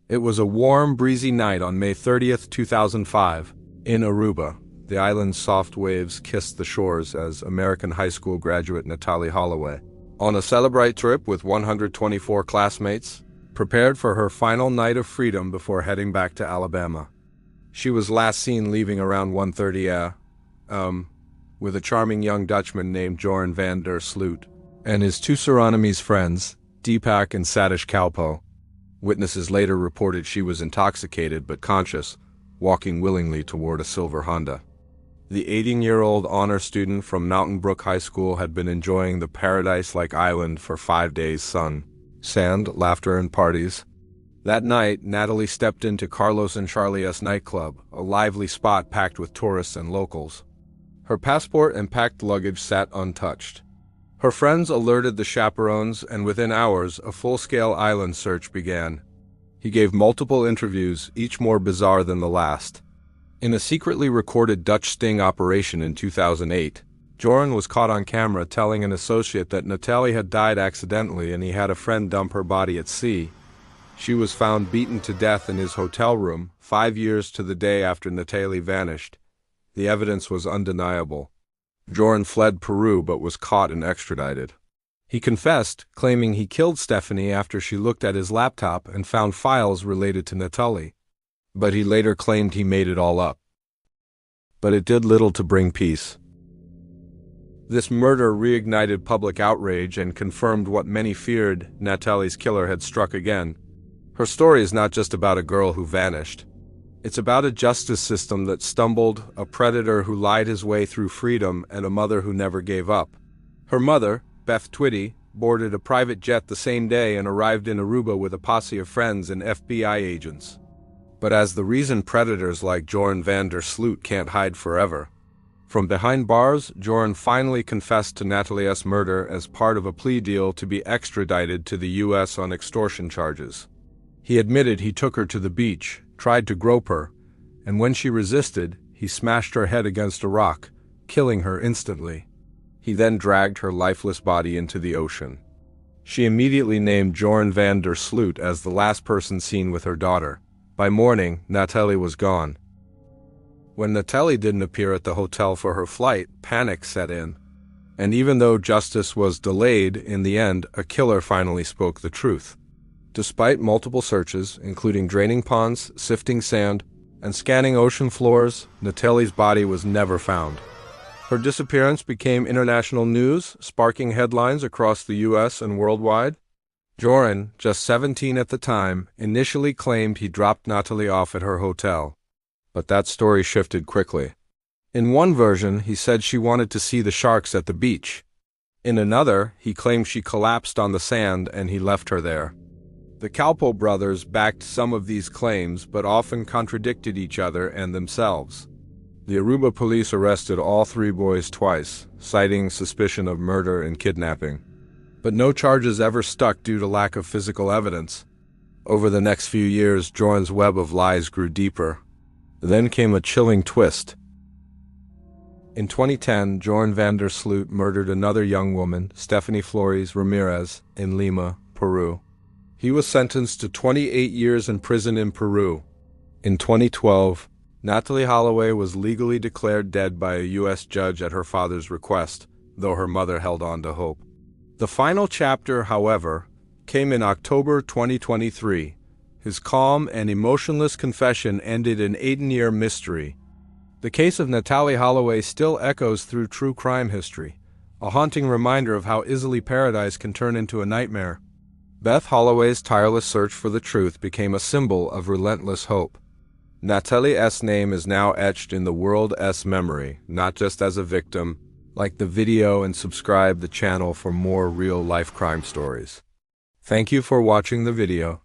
It was a warm, breezy night on May 30th, 2005, in Aruba. The island's soft waves kissed the shores as American high school graduate Natalie Holloway, on a celebrate trip with 124 classmates, prepared for her final night of freedom before heading back to Alabama. She was last seen leaving around 1:30 a.m. With a charming young Dutchman named Joran van der Sloot, and his two Surinamese friends, Deepak and Satish Kalpo. Witnesses later reported she was intoxicated but conscious, walking willingly toward a silver Honda. The 18-year-old honor student from Mountain Brook High School had been enjoying the paradise-like island for 5 days' sun, sand, laughter, and parties. That night, Natalie stepped into Carlos and Charlie's nightclub, a lively spot packed with tourists and locals. Her passport and packed luggage sat untouched. Her friends alerted the chaperones, and within hours, a full-scale island search began. He gave multiple interviews, each more bizarre than the last. In a secretly recorded Dutch sting operation in 2008, Joran was caught on camera telling an associate that Natalie had died accidentally and he had a friend dump her body at sea. She was found beaten to death in his hotel room, 5 years to the day after Natalie vanished. The evidence was undeniable. Joran fled Peru but was caught and extradited. He confessed, claiming he killed Stephanie after she looked at his laptop and found files related to Natalie. But he later claimed he made it all up. But it did little to bring peace. This murder reignited public outrage and confirmed what many feared: Natalie's killer had struck again. Her story is not just about a girl who vanished. It's about a justice system that stumbled, a predator who lied his way through freedom, and a mother who never gave up. Her mother, Beth Twitty, boarded a private jet the same day and arrived in Aruba with a posse of friends and FBI agents. But as the reason predators like Joran van der Sloot can't hide forever. From behind bars, Joran finally confessed to Natalie's murder as part of a plea deal to be extradited to the U.S. on extortion charges. He admitted he took her to the beach, tried to grope her, and when she resisted, he smashed her head against a rock, killing her instantly. He then dragged her lifeless body into the ocean. She immediately named Joran van der Sloot as the last person seen with her daughter. By morning, Natalie was gone. When Natalie didn't appear at the hotel for her flight, panic set in. And even though justice was delayed, in the end, a killer finally spoke the truth. Despite multiple searches, including draining ponds, sifting sand, and scanning ocean floors, Natalie's body was never found. Her disappearance became international news, sparking headlines across the U.S. and worldwide. Joran, just 17 at the time, initially claimed he dropped Natalie off at her hotel. But that story shifted quickly. In one version, he said she wanted to see the sharks at the beach. In another, he claimed she collapsed on the sand and he left her there. The Kalpo brothers backed some of these claims but often contradicted each other and themselves. The Aruba police arrested all three boys twice, citing suspicion of murder and kidnapping. But no charges ever stuck due to lack of physical evidence. Over the next few years, Joran's web of lies grew deeper. Then came a chilling twist. In 2010, Joran van der Sloot murdered another young woman, Stephanie Flores Ramirez, in Lima, Peru. He was sentenced to 28 years in prison in Peru. In 2012, Natalie Holloway was legally declared dead by a U.S. judge at her father's request, though her mother held on to hope. The final chapter, however, came in October 2023. His calm and emotionless confession ended an 18-year mystery. The case of Natalie Holloway still echoes through true crime history, a haunting reminder of how easily paradise can turn into a nightmare. Beth Holloway's tireless search for the truth became a symbol of relentless hope. Natalie's name is now etched in the world's memory, not just as a victim. Like the video and subscribe the channel for more real-life crime stories. Thank you for watching the video.